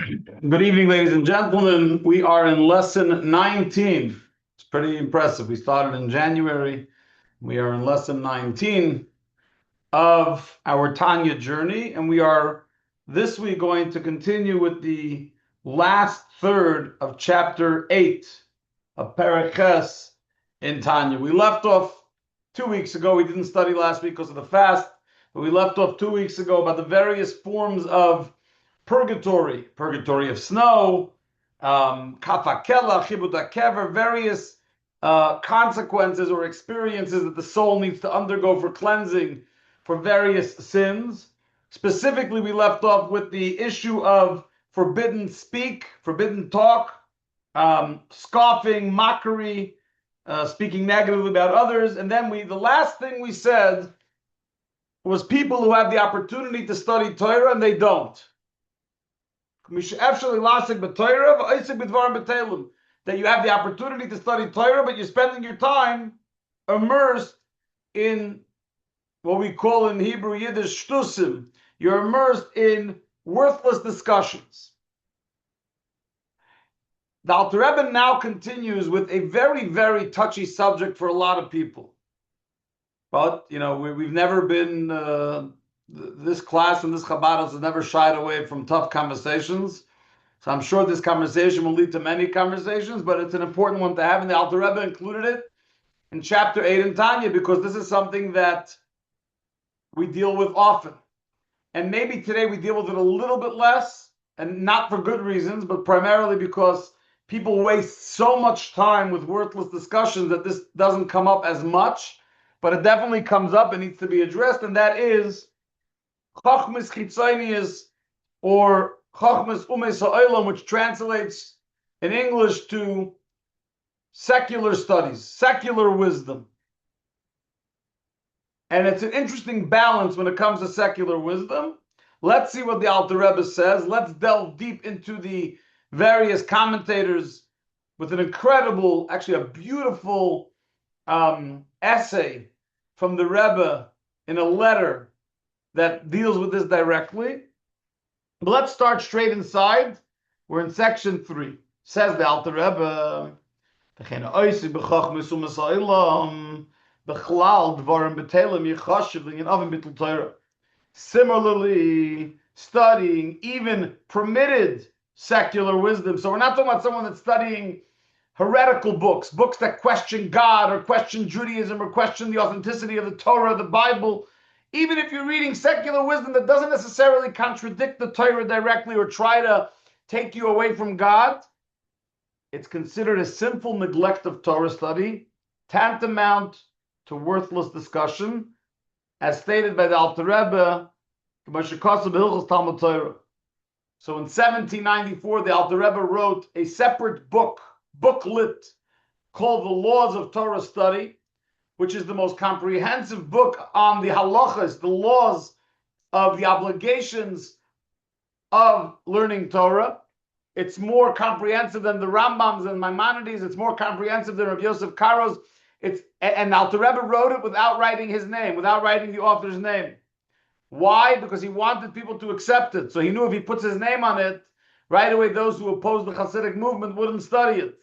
Good evening, ladies and gentlemen. We are in lesson 19. It's pretty impressive. We started in January. We are in lesson 19 of our Tanya journey, and we are this week going to continue with the last third of chapter 8 of Perek Ches in Tanya. We left off 2 weeks ago. We didn't study last week because of the fast, but we left off 2 weeks ago about the various forms of purgatory of snow, kafakela, chibud hakever, various consequences or experiences that the soul needs to undergo for cleansing for various sins. Specifically, we left off with the issue of forbidden speak, forbidden talk, scoffing, mockery, speaking negatively about others. And then the last thing we said was people who have the opportunity to study Torah and they don't. That you have the opportunity to study Torah, but you're spending your time immersed in what we call in Hebrew Yiddish shtusim. You're immersed in worthless discussions. The Alter Rebbe now continues with a very, very touchy subject for a lot of people. But, we've never been, this class and this Chabad has never shied away from tough conversations. So I'm sure this conversation will lead to many conversations, but it's an important one to have. And the Alter Rebbe included it in chapter 8 in Tanya because this is something that we deal with often. And maybe today we deal with it a little bit less, and not for good reasons, but primarily because people waste so much time with worthless discussions that this doesn't come up as much, but it definitely comes up and needs to be addressed, and that is Chochmas Chitzonius, or Chochmas Umes Ha'olam, which translates in English to secular studies, secular wisdom. And it's an interesting balance when it comes to secular wisdom. Let's see what the Alter Rebbe says. Let's delve deep into the various commentators with an incredible, actually a beautiful essay from the Rebbe in a letter that deals with this directly. But let's start straight inside. We're in section 3. Says the Alter Rebbe, similarly, studying even permitted secular wisdom. So we're not talking about someone that's studying heretical books that question God or question Judaism or question the authenticity of the Torah, the Bible. Even if you're reading secular wisdom that doesn't necessarily contradict the Torah directly or try to take you away from God, it's considered a sinful neglect of Torah study, tantamount to worthless discussion, as stated by the Alter Rebbe, so in 1794, the Alter Rebbe wrote a separate booklet, called The Laws of Torah Study, which is the most comprehensive book on the halachas, the laws of the obligations of learning Torah. It's more comprehensive than the Rambams and Maimonides. It's more comprehensive than Rabbi Yosef Karo's. And Alter Rebbe wrote it without writing his name, without writing the author's name. Why? Because he wanted people to accept it. So he knew if he puts his name on it, right away those who opposed the Hasidic movement wouldn't study it.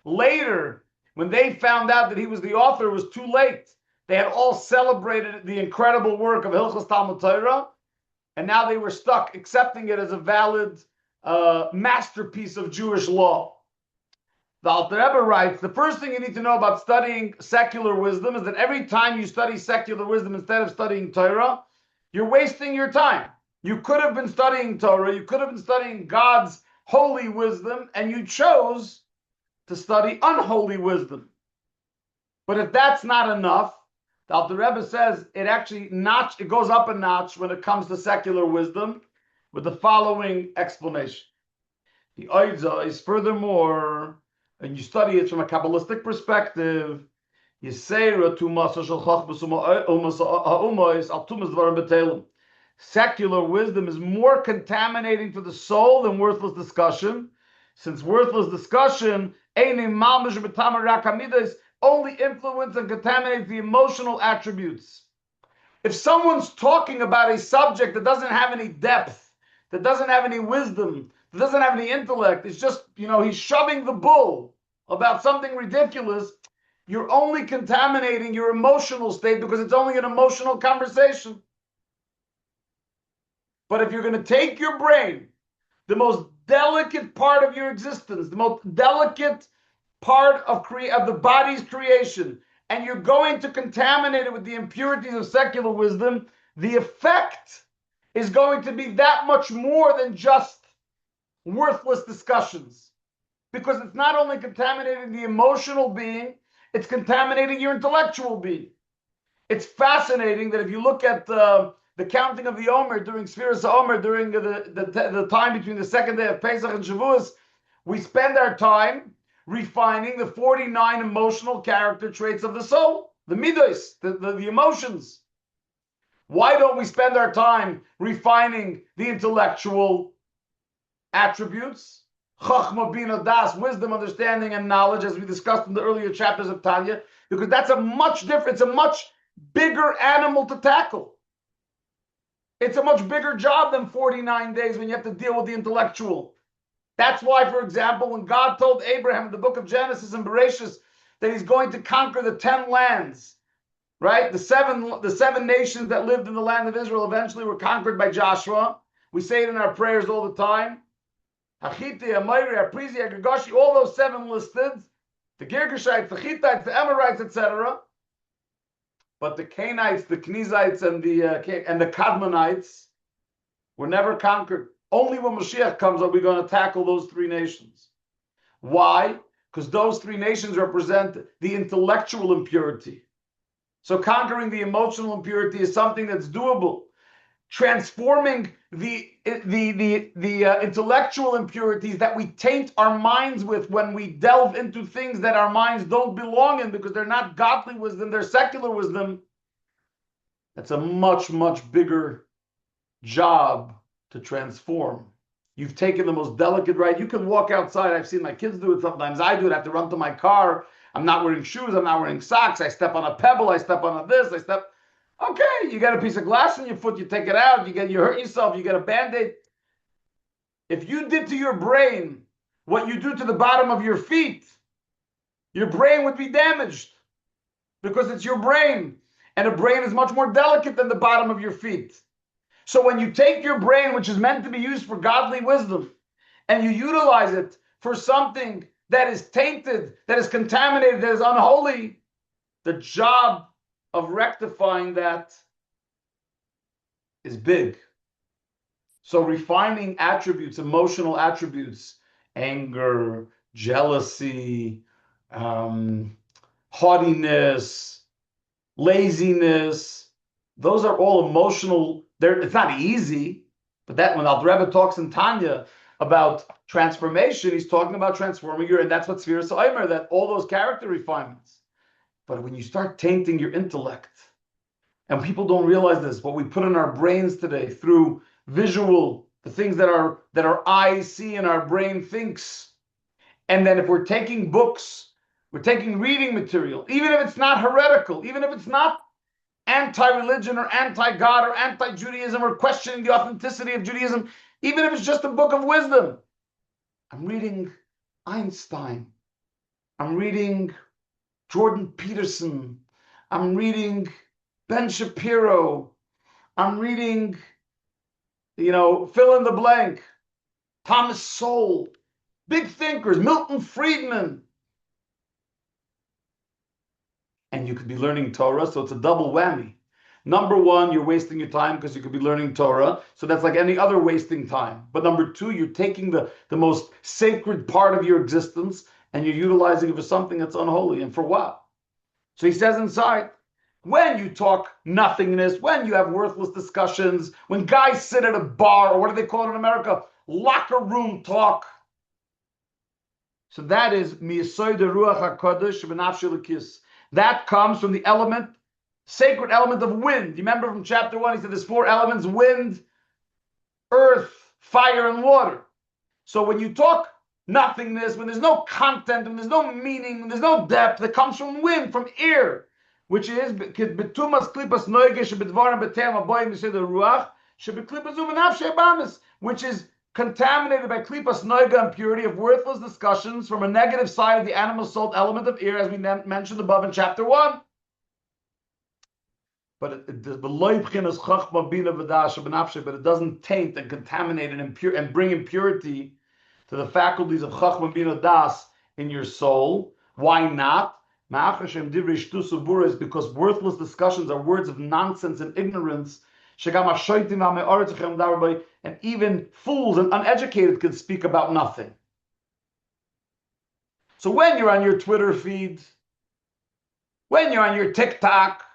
Later, when they found out that he was the author, it was too late. They had all celebrated the incredible work of Hilchos Talmud Torah, and now they were stuck accepting it as a valid masterpiece of Jewish law. The Alter Rebbe writes, the first thing you need to know about studying secular wisdom is that every time you study secular wisdom instead of studying Torah, you're wasting your time. You could have been studying Torah, you could have been studying God's holy wisdom, and you chose to study unholy wisdom. But if that's not enough, the Alter Rebbe says it goes up a notch when it comes to secular wisdom with the following explanation. The Oiza is furthermore, and you study it from a Kabbalistic perspective, secular wisdom is more contaminating for the soul than worthless discussion, since worthless discussion only influence and contaminates the emotional attributes. If someone's talking about a subject that doesn't have any depth, that doesn't have any wisdom, that doesn't have any intellect, it's just, he's shoving the bull about something ridiculous, you're only contaminating your emotional state because it's only an emotional conversation. But if you're going to take your brain, the most delicate part of your existence, the most delicate part of the body's creation, and you're going to contaminate it with the impurities of secular wisdom, the effect is going to be that much more than just worthless discussions. Because it's not only contaminating the emotional being, it's contaminating your intellectual being. It's fascinating that if you look at the counting of the Omer during Sfiras Omer, during the time between the second day of Pesach and Shavuos, we spend our time refining the 49 emotional character traits of the soul, the midos, the emotions. Why don't we spend our time refining the intellectual attributes? Chachma, Bina, Das, wisdom, understanding, and knowledge, as we discussed in the earlier chapters of Tanya, because that's a much bigger animal to tackle. It's a much bigger job than 49 days when you have to deal with the intellectual. That's why, for example, when God told Abraham in the book of Genesis and Bereshit that he's going to conquer the 10 lands, right? The seven nations that lived in the land of Israel eventually were conquered by Joshua. We say it in our prayers all the time. Hachiti, Amayri, Aprizi, Agagashi, all those 7 listed, the Girgashites, the Hittites, the Amorites, etc. But the Canaanites, the Kenizites, and the Kadmonites were never conquered. Only when Mashiach comes are we going to tackle those 3 nations. Why? Because those 3 nations represent the intellectual impurity. So conquering the emotional impurity is something that's doable. Transforming the intellectual impurities that we taint our minds with when we delve into things that our minds don't belong in because they're not godly wisdom, they're secular wisdom. That's a much, much bigger job to transform. You've taken the most delicate right. You can walk outside. I've seen my kids do it sometimes. I do it. I have to run to my car. I'm not wearing shoes. I'm not wearing socks. I step on a pebble. I step on this. Okay, you got a piece of glass in your foot. You take it out. You hurt yourself. You get a Band-Aid. If you did to your brain what you do to the bottom of your feet, your brain would be damaged because it's your brain. And a brain is much more delicate than the bottom of your feet. So when you take your brain, which is meant to be used for godly wisdom, and you utilize it for something that is tainted, that is contaminated, that is unholy, the job of rectifying that is big. So refining attributes, emotional attributes, anger, jealousy, haughtiness, laziness, those are all emotional. It's not easy, but that when Al Rebbe talks in Tanya about transformation, he's talking about transforming and that's what Sfiras Omer, that all those character refinements. But when you start tainting your intellect, and people don't realize this, what we put in our brains today through visual, the things that our eyes see and our brain thinks, and then if we're taking books, we're taking reading material, even if it's not heretical, even if it's not anti-religion or anti-God or anti-Judaism or questioning the authenticity of Judaism, even if it's just a book of wisdom. I'm reading Einstein. I'm reading Jordan Peterson. I'm reading Ben Shapiro. I'm reading, fill in the blank. Thomas Sowell. Big thinkers, Milton Friedman. And you could be learning Torah, so it's a double whammy. Number one, you're wasting your time because you could be learning Torah, so that's like any other wasting time. But number two, you're taking the most sacred part of your existence and you're utilizing it for something that's unholy. And for what? So he says inside, when you talk nothingness, when you have worthless discussions, when guys sit at a bar, or what do they call it in America? Locker room talk. So that is miyasoid ruach hakodesh b'nafshei l'kis. That comes from the sacred element of wind. You remember from chapter 1, he said there's 4 elements: wind, earth, fire, and water. So when you talk nothingness, when there's no content, when there's no meaning, when there's no depth, that comes from wind, from air, which is betumas klipas noigesh bedvarim betem aboyim mised ruach shebeklipas uvenafshei bamis, which is contaminated by klipas noiga, impurity of worthless discussions from a negative side of the animal soul element of ear, as we mentioned above in chapter 1. But it doesn't taint and contaminate and bring impurity to the faculties of chachma bina das in your soul. Why not? Because worthless discussions are words of nonsense and ignorance. And even fools and uneducated can speak about nothing. So when you're on your Twitter feed, when you're on your TikTok,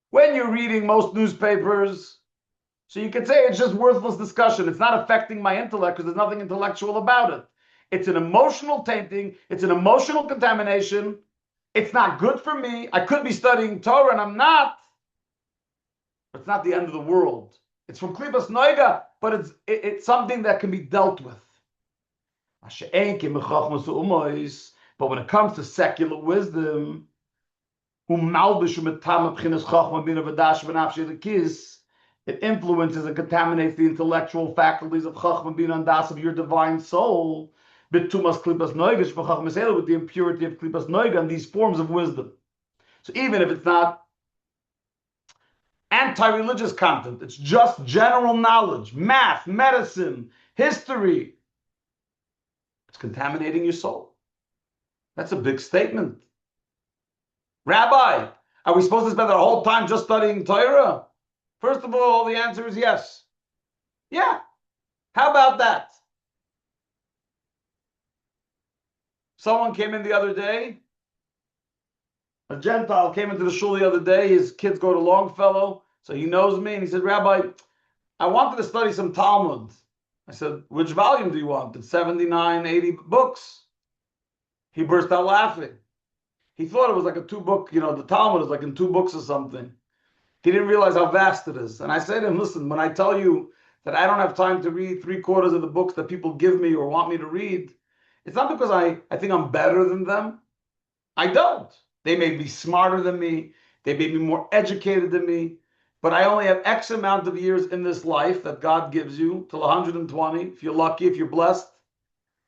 when you're reading most newspapers, so you could say it's just worthless discussion. It's not affecting my intellect because there's nothing intellectual about it. It's an emotional tainting. It's an emotional contamination. It's not good for me. I could be studying Torah and I'm not. But it's not the end of the world. It's from Klipas Noiga, but it's something that can be dealt with. But when it comes to secular wisdom, it influences and contaminates the intellectual faculties of Chachma Bina and Das of your divine soul with the impurity of Klipas Noiga and these forms of wisdom. So even if it's not anti-religious content, it's just general knowledge, math, medicine, history, it's contaminating your soul. That's a big statement. Rabbi, are we supposed to spend our whole time just studying Torah? First of all, the answer is yes. Yeah. How about that? Someone came in the other day. A Gentile came into the shul the other day. His kids go to Longfellow, so he knows me. And he said, Rabbi, I wanted to study some Talmud. I said, which volume do you want? It's 79, 80 books. He burst out laughing. He thought it was like a 2-book, the Talmud is like in 2 books or something. He didn't realize how vast it is. And I say to him, listen, when I tell you that I don't have time to read 3/4 of the books that people give me or want me to read, it's not because I think I'm better than them. I don't. They may be smarter than me. They may be more educated than me. But I only have X amount of years in this life that God gives you, till 120, if you're lucky, if you're blessed.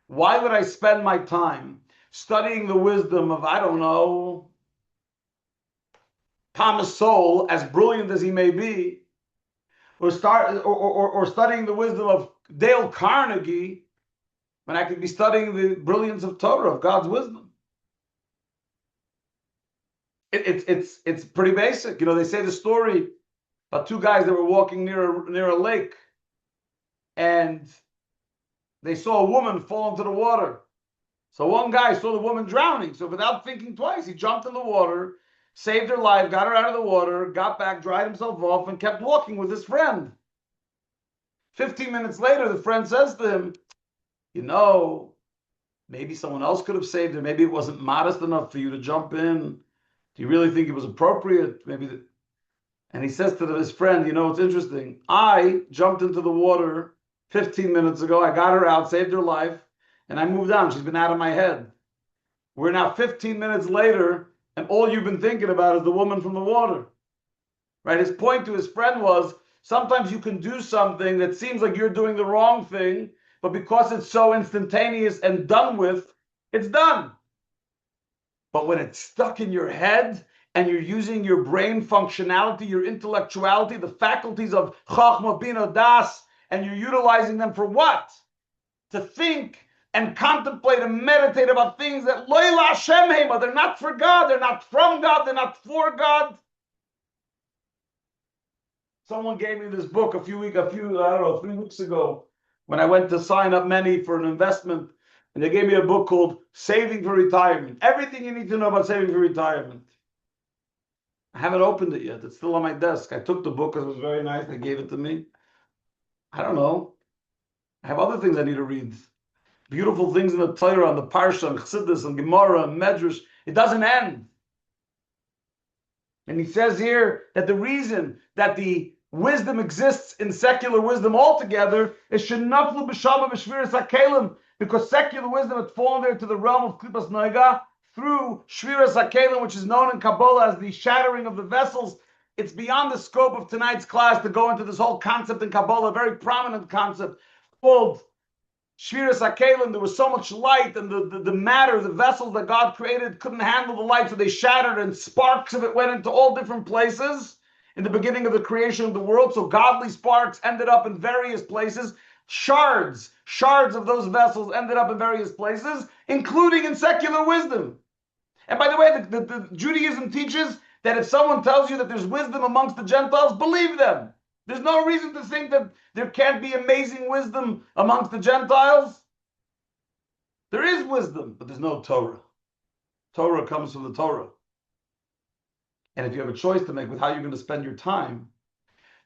Why would I spend my time studying the wisdom of, I don't know, Thomas Sowell, as brilliant as he may be, or studying the wisdom of Dale Carnegie, when I could be studying the brilliance of Torah, of God's wisdom? It's pretty basic. They say the story about 2 guys that were walking near a lake, and they saw a woman fall into the water. So one guy saw the woman drowning. So without thinking twice, he jumped in the water, saved her life, got her out of the water, got back, dried himself off, and kept walking with his friend. 15 minutes later, the friend says to him, maybe someone else could have saved her. Maybe it wasn't modest enough for you to jump in. Do you really think it was appropriate? And he says to his friend, it's interesting. I jumped into the water 15 minutes ago. I got her out, saved her life, and I moved on. She's been out of my head. We're now 15 minutes later, and all you've been thinking about is the woman from the water. Right? His point to his friend was, sometimes you can do something that seems like you're doing the wrong thing, but because it's so instantaneous and done with, it's done. But when it's stuck in your head and you're using your brain functionality, your intellectuality, the faculties of Chachma Bina Das, and you're utilizing them for what? To think and contemplate and meditate about things that Lo Hashem Hema, they're not for God, they're not from God, they're not for God. Someone gave me this book 3 weeks ago, when I went to sign up many for an investment, and they gave me a book called Saving for Retirement. Everything you need to know about saving for retirement. I haven't opened it yet. It's still on my desk. I took the book because it was very nice. They gave it to me. I don't know. I have other things I need to read. Beautiful things in the Torah, and the Parsha, and Chassidus, and Gemara, and Medrash. It doesn't end. And he says here that the reason that the wisdom exists in secular wisdom altogether is shenaflu b'shama b'shviras hakelim, because secular wisdom had fallen there to the realm of klipas noiga through shviras hakelim, which is known in Kabbalah as the shattering of the vessels. It's beyond the scope of tonight's class to go into this whole concept in Kabbalah, a very prominent concept. called Shviras HaKelim. There was so much light, and the matter, the vessels that God created couldn't handle the light, so they shattered, and sparks of it went into all different places in the beginning of the creation of the world. So godly sparks ended up in various places. Shards of those vessels ended up in various places, including in secular wisdom. And by the way, the Judaism teaches that if someone tells you that there's wisdom amongst the Gentiles, believe them. There's no reason to think that there can't be amazing wisdom amongst the Gentiles. There is wisdom, but there's no Torah. Torah comes from the Torah. And if you have a choice to make with how you're going to spend your time,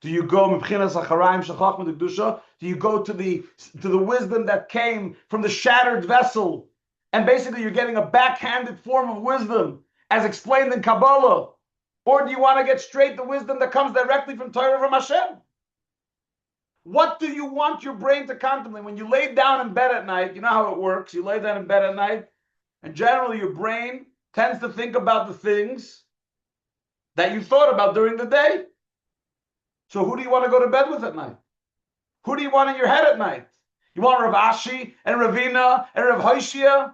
do you go do you go to the wisdom that came from the shattered vessel, and basically you're getting a backhanded form of wisdom as explained in Kabbalah? Or do you want to get straight the wisdom that comes directly from Torah, from Hashem? What do you want your brain to contemplate? When you lay down in bed at night, you know how it works. You lay down in bed at night, and generally your brain tends to think about the things that you thought about during the day. So who do you want to go to bed with at night? Who do you want in your head at night? You want Rav Ashi and Ravina and Rav Hoshia?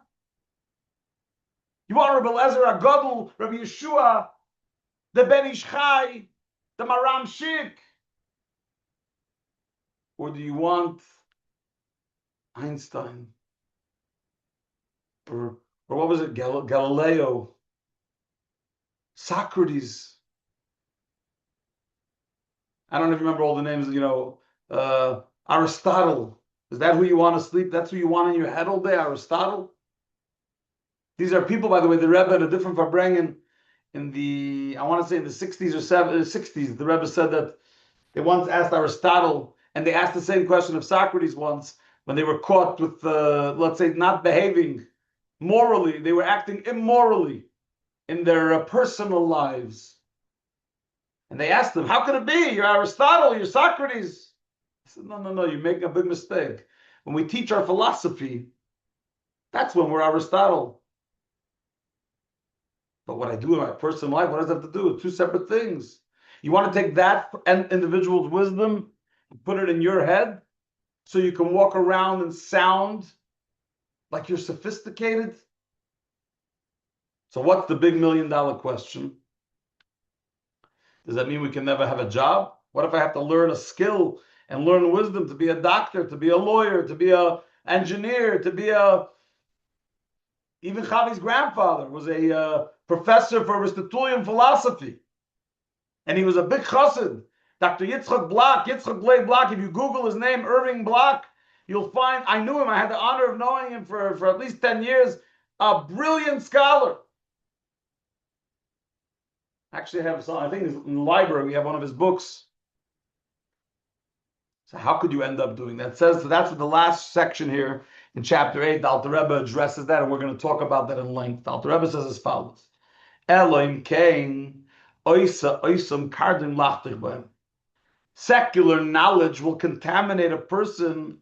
You want Rav Eliezer HaGadol, Rav Yeshua, the Ben Ish Chai, the Maram Shik? Or do you want Einstein? Or what was it? Galileo? Socrates? I don't know if you remember all the names, Aristotle. Is that who you want to sleep? That's who you want in your head all day, Aristotle? These are people, by the way, the Rebbe had a different Farbrengen in the 60s or 60s. The Rebbe said that they once asked Aristotle, and they asked the same question of Socrates once, when they were caught with, let's say, not behaving morally. They were acting immorally in their personal lives. And they asked him, how could it be? You're Aristotle, you're Socrates. He said, no, you're making a big mistake. When we teach our philosophy, that's when we're Aristotle. But what I do in my personal life, what does that have to do? Two separate things. You want to take that individual's wisdom and put it in your head so you can walk around and sound like you're sophisticated? So what's the big $1 million question? Does that mean we can never have a job? What if I have to learn a skill and learn wisdom to be a doctor, to be a lawyer, to be an engineer, to be even Chavi's grandfather was a professor for Aristotelian philosophy. And he was a big chassid. Dr. Yitzchak Blei Block. If you Google his name, Irving Block, you'll find, I knew him. I had the honor of knowing him for at least 10 years. A brilliant scholar. Actually, I have some, I think in the library, we have one of his books. So how could you end up doing that? It says, so that's what the last section here in chapter 8, the Alter Rebbe addresses that, and we're going to talk about that in length. The Alter Rebbe says as follows. Elohim Kain, Oisa, Oisam Kardim Lachtich. Secular knowledge will contaminate a person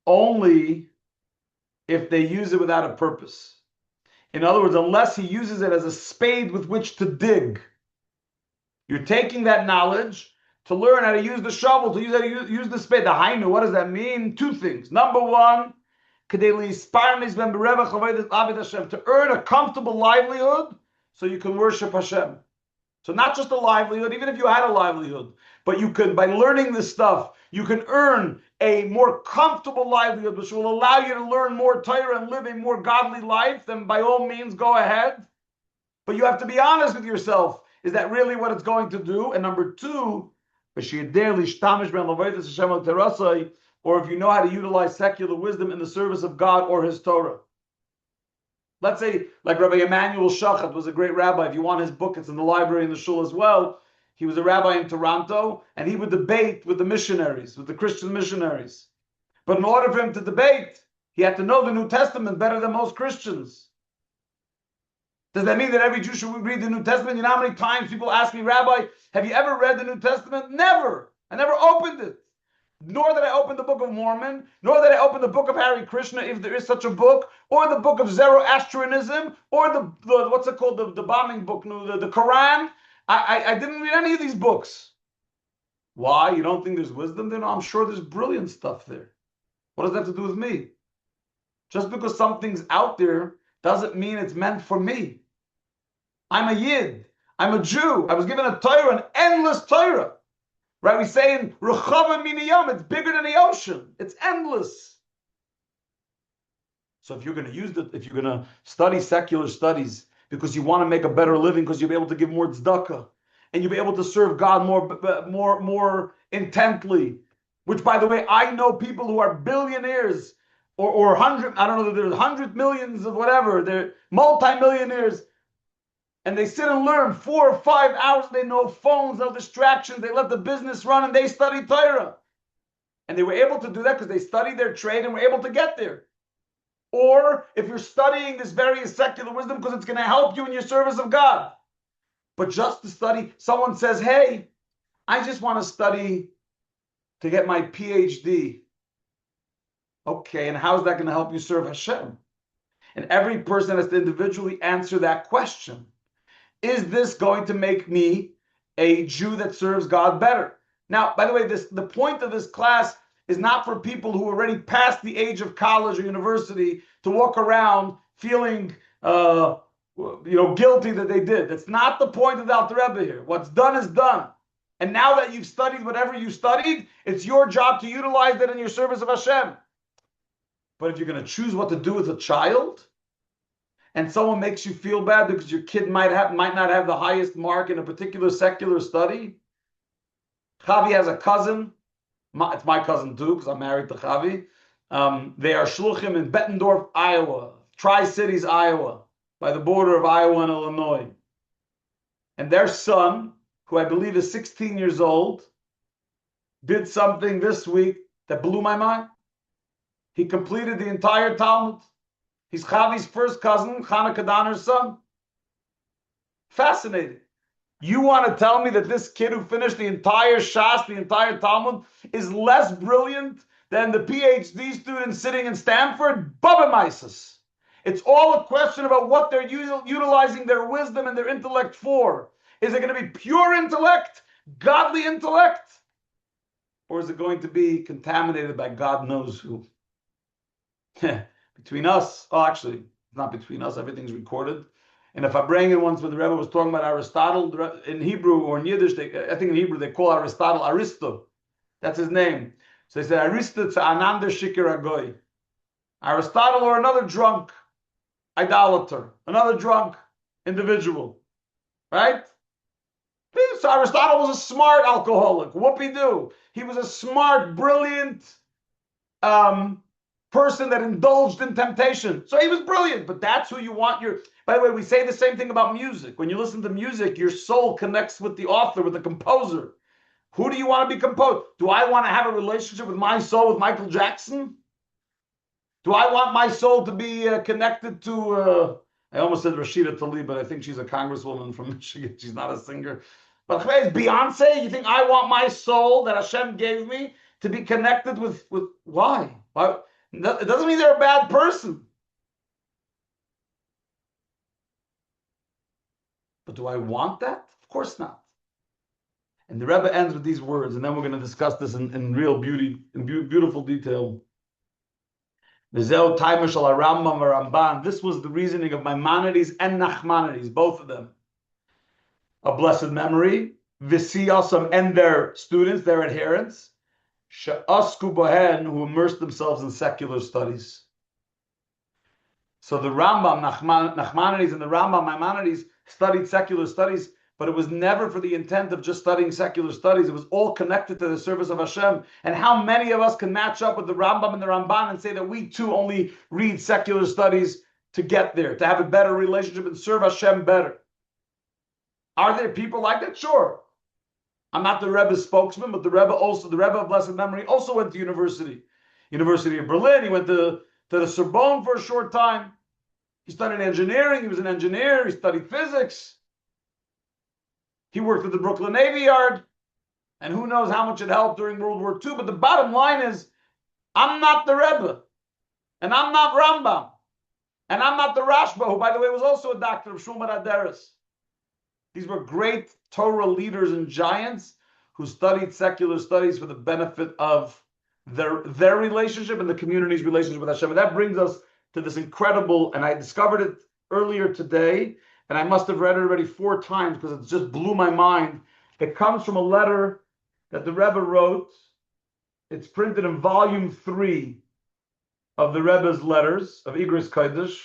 only if they use it without a purpose. In other words, unless he uses it as a spade with which to dig. You're taking that knowledge to learn how to use the shovel, to use the spade. The hainu, what does that mean? Two things. Number one, to earn a comfortable livelihood so you can worship Hashem. So not just a livelihood, even if you had a livelihood, but you can, by learning this stuff, you can earn a more comfortable livelihood, which will allow you to learn more Torah and live a more godly life. Then by all means, go ahead. But you have to be honest with yourself. Is that really what it's going to do? And number two, or if you know how to utilize secular wisdom in the service of God or His Torah. Let's say, like Rabbi Emanuel Shachat was a great rabbi. If you want his book, it's in the library in the shul as well. He was a rabbi in Toronto, and he would debate with the missionaries, with the Christian missionaries. But in order for him to debate, he had to know the New Testament better than most Christians. Does that mean that every Jew should read the New Testament? You know how many times people ask me, Rabbi, have you ever read the New Testament? Never. I never opened it. Nor did I open the Book of Mormon, nor did I open the Book of Hare Krishna, if there is such a book, or the Book of Zoroastrianism, or the what's it called, the bombing book, the Quran. I didn't read any of these books. Why? You don't think there's wisdom there? No, I'm sure there's brilliant stuff there. What does that have to do with me? Just because something's out there doesn't mean it's meant for me. I'm a Yid. I'm a Jew. I was given a Torah, an endless Torah. Right? We say in Rechava Miniyam, it's bigger than the ocean. It's endless. So if you're going to use it, if you're going to study secular studies because you want to make a better living, because you'll be able to give more tzedakah, and you'll be able to serve God more intently, which, by the way, I know people who are billionaires or 100, I don't know, there's 100 millions of whatever, they're multimillionaires, and they sit and learn 4 or 5 hours. They know phones, no distractions. They let the business run and they study Torah. And they were able to do that because they studied their trade and were able to get there. Or if you're studying this various secular wisdom because it's going to help you in your service of God. But just to study, someone says, hey, I just want to study to get my PhD. Okay, and how is that going to help you serve Hashem? And every person has to individually answer that question. Is this going to make me a Jew that serves God better? Now, by the way, the point of this class is not for people who already passed the age of college or university to walk around feeling guilty that they did. That's not the point of the Alter Rebbe here. What's done is done. And now that you've studied whatever you studied, it's your job to utilize that in your service of Hashem. But if you're going to choose what to do with a child, and someone makes you feel bad because your kid might not have the highest mark in a particular secular study. Chavi has a cousin. It's my cousin too, because I'm married to Chavi. They are shluchim in Bettendorf, Iowa, Tri-Cities, Iowa, by the border of Iowa and Illinois. And their son, who I believe is 16 years old, did something this week that blew my mind. He completed the entire Talmud. He's Chavi's first cousin, Chana Kadaner's son. Fascinating. You want to tell me that this kid who finished the entire Shas, the entire Talmud, is less brilliant than the PhD student sitting in Stanford? Babamaisis. It's all a question about what they're utilizing their wisdom and their intellect for. Is it going to be pure intellect, godly intellect? Or is it going to be contaminated by God knows who? Between us, actually, it's not between us, everything's recorded. And if I bring it once when the Rebbe was talking about Aristotle, in Hebrew or in Yiddish, I think in Hebrew they call Aristotle Aristo. That's his name. So they say Aristo Tza'anander Shikir Agoy. Aristotle, or another drunk idolater, another drunk individual. Right? So Aristotle was a smart alcoholic. Whoopie-doo. He was a smart, brilliant person that indulged in temptation. So he was brilliant, but that's who you want your... By the way, we say the same thing about music. When you listen to music, your soul connects with the author, with the composer. Who do you want to be composed? Do I want to have a relationship with my soul with Michael Jackson? Do I want my soul to be connected to... I almost said Rashida Tlaib, but I think she's a congresswoman from Michigan. She's not a singer. But Beyonce, you think I want my soul that Hashem gave me to be connected with why? Why? It doesn't mean they're a bad person. But do I want that? Of course not. And the Rebbe ends with these words, and then we're going to discuss this in real beauty, in beautiful detail. This was the reasoning of Maimonides and Nachmanides, both of them. A blessed memory, Visiyasam and their students, their adherents, She'asku bohen, who immersed themselves in secular studies. So the Rambam, Nachmanides, and the Rambam, Maimonides, studied secular studies, but it was never for the intent of just studying secular studies. It was all connected to the service of Hashem. And how many of us can match up with the Rambam and the Ramban and say that we too only read secular studies to get there, to have a better relationship and serve Hashem better? Are there people like that? Sure. I'm not the Rebbe's spokesman, but the Rebbe of blessed memory, also went to University of Berlin. He went to the Sorbonne for a short time. He studied engineering. He was an engineer. He studied physics. He worked at the Brooklyn Navy Yard. And who knows how much it helped during World War II. But the bottom line is, I'm not the Rebbe. And I'm not Rambam. And I'm not the Rashba, who, by the way, was also a doctor of Shulman Aderes. These were great Torah leaders and giants who studied secular studies for the benefit of their relationship and the community's relationship with Hashem. And that brings us to this incredible, and I discovered it earlier today, and I must have read it already 4 times because it just blew my mind. It comes from a letter that the Rebbe wrote. It's printed in volume 3 of the Rebbe's letters of Igros Kodesh.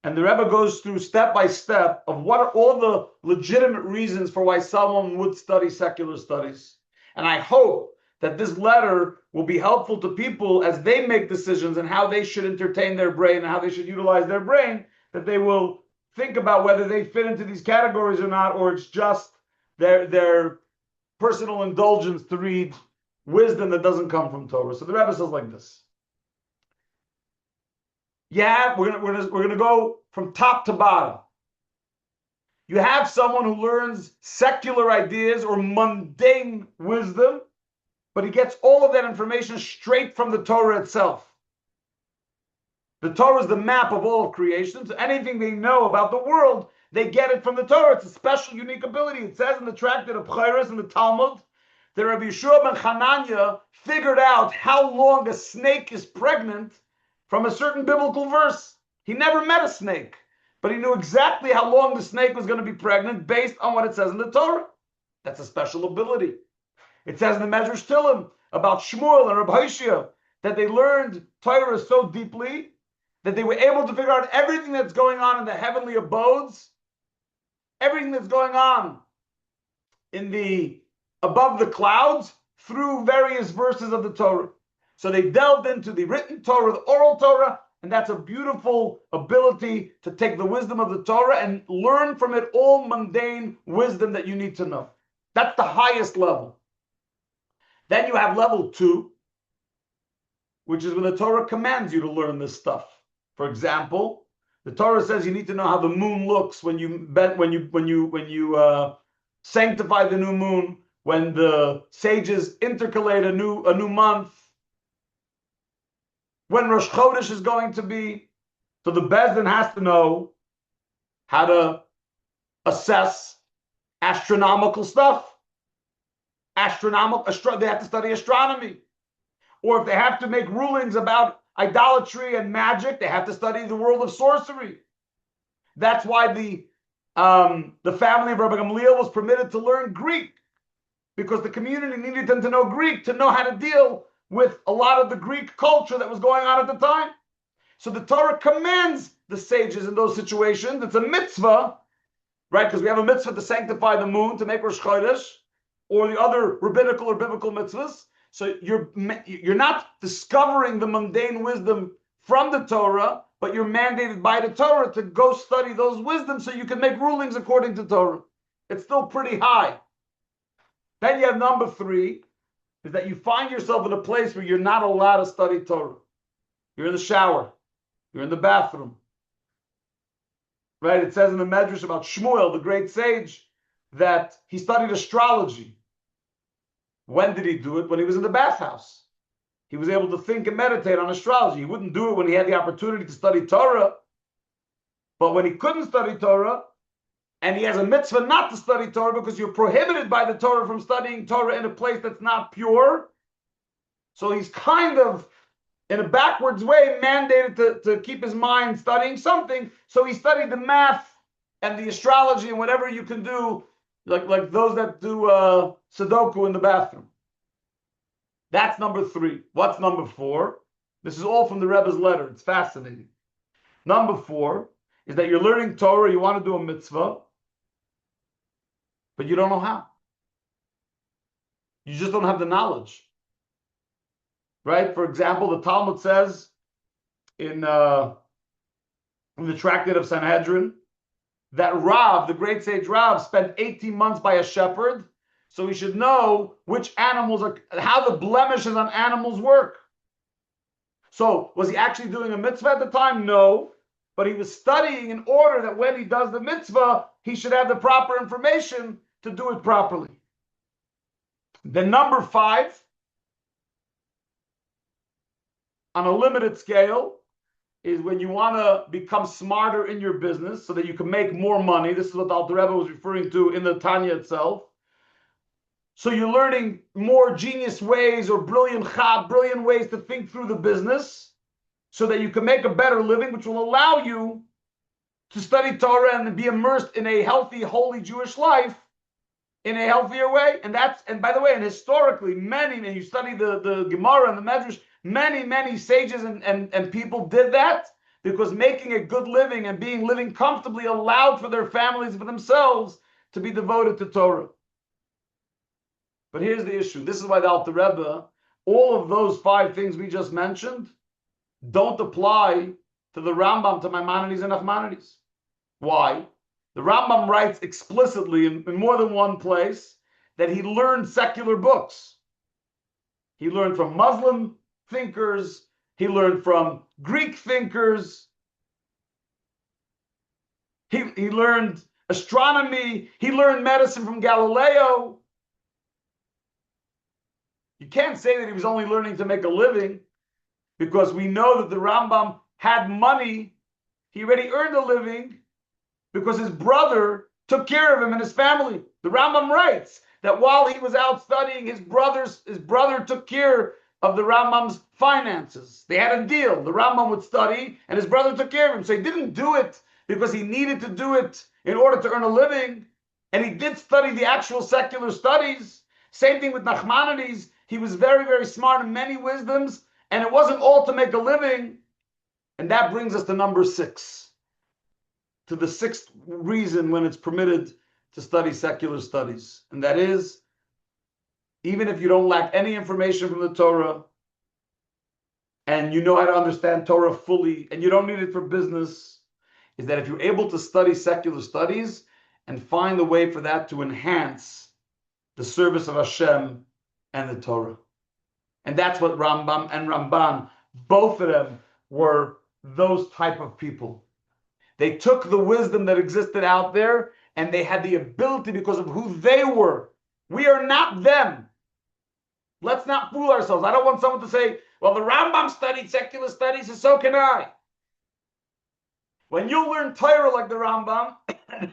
And the Rebbe goes through step by step of what are all the legitimate reasons for why someone would study secular studies. And I hope that this letter will be helpful to people as they make decisions and how they should entertain their brain and how they should utilize their brain, that they will think about whether they fit into these categories or not, or it's just their personal indulgence to read wisdom that doesn't come from Torah. So the Rebbe says like this. Yeah, we're gonna go from top to bottom. You have someone who learns secular ideas or mundane wisdom, but he gets all of that information straight from the Torah itself. The Torah is the map of all of creation, so anything they know about the world, they get it from the Torah. It's a special, unique ability. It says in the tractate of Chayres in the Talmud that Rabbi Yeshua ben Hanania figured out how long a snake is pregnant from a certain biblical verse. He never met a snake, but he knew exactly how long the snake was going to be pregnant based on what it says in the Torah. That's a special ability. It says in the Medrash Tillim about Shmuel and Rabbi Hoshea that they learned Torah so deeply that they were able to figure out everything that's going on in the heavenly abodes, everything that's going on in the above the clouds through various verses of the Torah. So they delved into the written Torah, the oral Torah, and that's a beautiful ability to take the wisdom of the Torah and learn from it all mundane wisdom that you need to know. That's the highest level. Then you have level 2, which is when the Torah commands you to learn this stuff. For example, the Torah says you need to know how the moon looks when you sanctify the new moon, when the sages intercalate a new month, when Rosh Chodesh is going to be. So the Bezdin has to know how to assess astronomical stuff. They have to study astronomy. Or if they have to make rulings about idolatry and magic, they have to study the world of sorcery. That's why the family of Rabbi Gamliel was permitted to learn Greek, because the community needed them to know Greek, to know how to deal with a lot of the Greek culture that was going on at the time. So the Torah commands the sages in those situations. It's a mitzvah, right? Because we have a mitzvah to sanctify the moon, to make Rosh Chodesh, or the other rabbinical or biblical mitzvahs. So you're not discovering the mundane wisdom from the Torah, but you're mandated by the Torah to go study those wisdoms so you can make rulings according to Torah. It's still pretty high. Then you have number 3, is that you find yourself in a place where you're not allowed to study Torah. You're in the shower. You're in the bathroom. Right? It says in the Medrash about Shmuel, the great sage, that he studied astrology. When did he do it? When he was in the bathhouse. He was able to think and meditate on astrology. He wouldn't do it when he had the opportunity to study Torah. But when he couldn't study Torah, and he has a mitzvah not to study Torah because you're prohibited by the Torah from studying Torah in a place that's not pure. So he's kind of, in a backwards way, mandated to keep his mind studying something. So he studied the math and the astrology and whatever you can do, like those that do Sudoku in the bathroom. That's number 3. What's number 4? This is all from the Rebbe's letter. It's fascinating. Number 4 is that you're learning Torah, you want to do a mitzvah, but you don't know how. You just don't have the knowledge. Right? For example, the Talmud says in the tractate of Sanhedrin that Rav, the great sage Rav, spent 18 months by a shepherd, so he should know which animals are, how the blemishes on animals work. So was he actually doing a mitzvah at the time? No. But he was studying in order that when he does the mitzvah, he should have the proper information to do it properly. Then number 5, on a limited scale, is when you want to become smarter in your business so that you can make more money. This is what the Alter Rebbe was referring to in the Tanya itself. So you're learning more genius ways or brilliant ways to think through the business so that you can make a better living, which will allow you to study Torah and be immersed in a healthy, holy Jewish life in a healthier way. And by the way, and historically, and you study the Gemara and the Medrash, many sages and people did that because making a good living and living comfortably allowed for their families, for themselves, to be devoted to Torah. But here's the issue. This is why the Alter Rebbe, all of those 5 things we just mentioned, don't apply to the Rambam, to Maimonides and Nachmanides. Why? The Rambam writes explicitly in more than one place that he learned secular books. He learned from Muslim thinkers. He learned from Greek thinkers. He learned astronomy. He learned medicine from Galileo. You can't say that he was only learning to make a living, because we know that the Rambam had money. He already earned a living because his brother took care of him and his family. The Rambam writes that while he was out studying, his brother took care of the Rambam's finances. They had a deal. The Rambam would study and his brother took care of him. So he didn't do it because he needed to do it in order to earn a living. And he did study the actual secular studies. Same thing with Nachmanides. He was very, very smart in many wisdoms, and it wasn't all to make a living. And that brings us to number 6. To the 6th reason when it's permitted to study secular studies. And that is, even if you don't lack any information from the Torah, and you know how to understand Torah fully, and you don't need it for business, is that if you're able to study secular studies and find a way for that to enhance the service of Hashem and the Torah. And that's what Rambam and Ramban, both of them, were those type of people. They took the wisdom that existed out there, and they had the ability because of who they were. We are not them. Let's not fool ourselves. I don't want someone to say, well, the Rambam studied secular studies, and so can I. When you learn Torah like the Rambam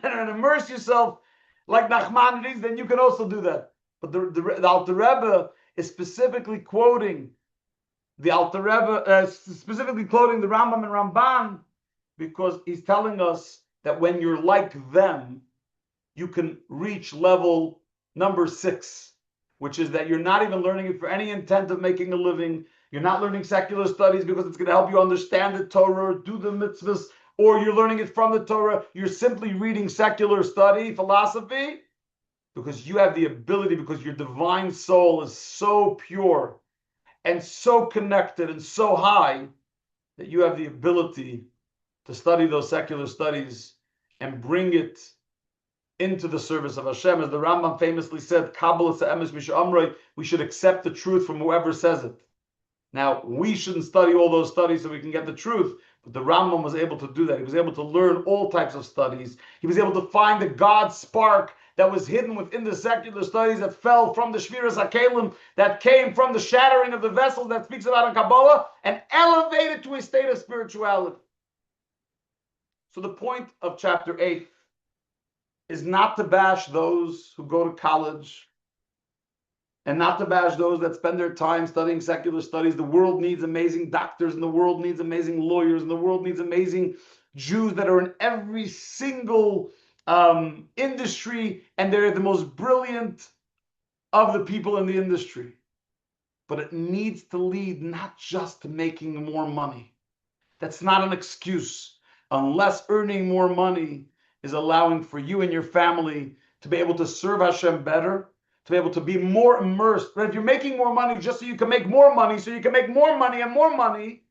and immerse yourself like Nachmanides, then you can also do that. But the Alter Rebbe is specifically quoting the Alter Rebbe, specifically quoting the Rambam and Ramban, because he's telling us that when you're like them, you can reach level number 6, which is that you're not even learning it for any intent of making a living. You're not learning secular studies because it's going to help you understand the Torah, do the mitzvahs, or you're learning it from the Torah. You're simply reading secular study, philosophy, because you have the ability, because your divine soul is so pure and so connected and so high that you have the ability to study those secular studies and bring it into the service of Hashem. As the Rambam famously said, Kabbalah se'emes mish'amrei, we should accept the truth from whoever says it. Now, we shouldn't study all those studies so we can get the truth, but the Rambam was able to do that. He was able to learn all types of studies. He was able to find the God spark that was hidden within the secular studies that fell from the Shviras HaKelim, that came from the shattering of the vessels that speaks about in Kabbalah, and elevated to a state of spirituality. So the point of chapter 8 is not to bash those who go to college and not to bash those that spend their time studying secular studies. The world needs amazing doctors, and the world needs amazing lawyers, and the world needs amazing Jews that are in every single industry, and they're the most brilliant of the people in the industry. But it needs to lead not just to making more money. That's not an excuse, unless earning more money is allowing for you and your family to be able to serve Hashem better, to be able to be more immersed. But if you're making more money just so you can make more money, so you can make more money and more money,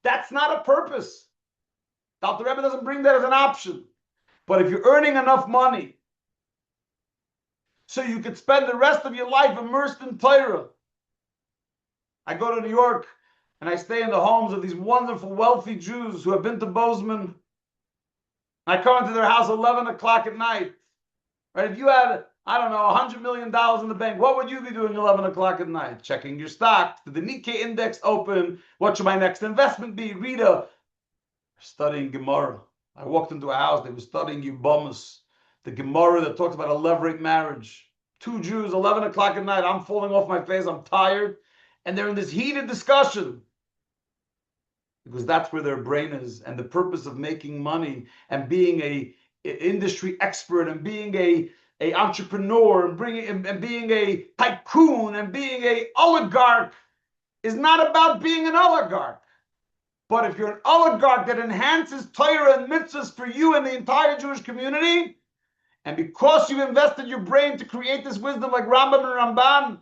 that's not a purpose. The Alter Rebbe doesn't bring that as an option. But if you're earning enough money so you could spend the rest of your life immersed in Torah. I go to New York and I stay in the homes of these wonderful, wealthy Jews who have been to Bozeman. I come into their house 11 o'clock at night. Right? If you had, I don't know, $100 million in the bank, what would you be doing 11 o'clock at night? Checking your stocks. Did the Nikkei index open? What should my next investment be? Rita. Studying Gemara. I walked into a house, they were studying Yibamos, the Gemara that talks about a levirate marriage. two Jews, 11 o'clock at night, I'm falling off my face, I'm tired, and they're in this heated discussion. Because that's where their brain is, and the purpose of making money and being a industry expert and being a entrepreneur and being a tycoon and being a oligarch is not about being an oligarch. But if you're an oligarch that enhances Torah and mitzvahs for you and the entire Jewish community, and because you invested your brain to create this wisdom like Rambam and Ramban,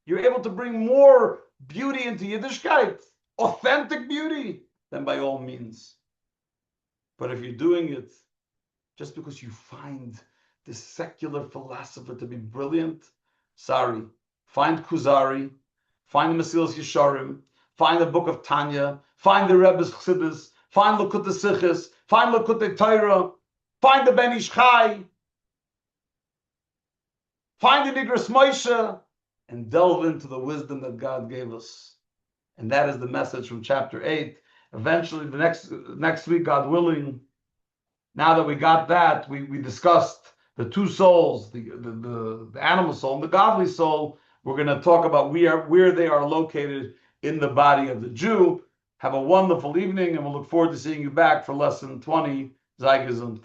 you're able to bring more beauty into Yiddishkeit, authentic beauty, then by all means. But if you're doing it just because you find this secular philosopher to be brilliant, sorry. Find Kuzari, find the Mesilas Yesharim, find the book of Tanya, find the Rebbe's Chassidus, find Likutei Sichos, find Likutei Torah, find the Ben Ish Chai, find the Nigras Moshe, and delve into the wisdom that God gave us. And that is the message from chapter 8. Eventually, the next week, God willing, now that we got that, we discussed the two souls, the animal soul and the godly soul. We're going to talk about where they are located in the body of the Jew. Have a wonderful evening, and we'll look forward to seeing you back for lesson 20. Sei gesund.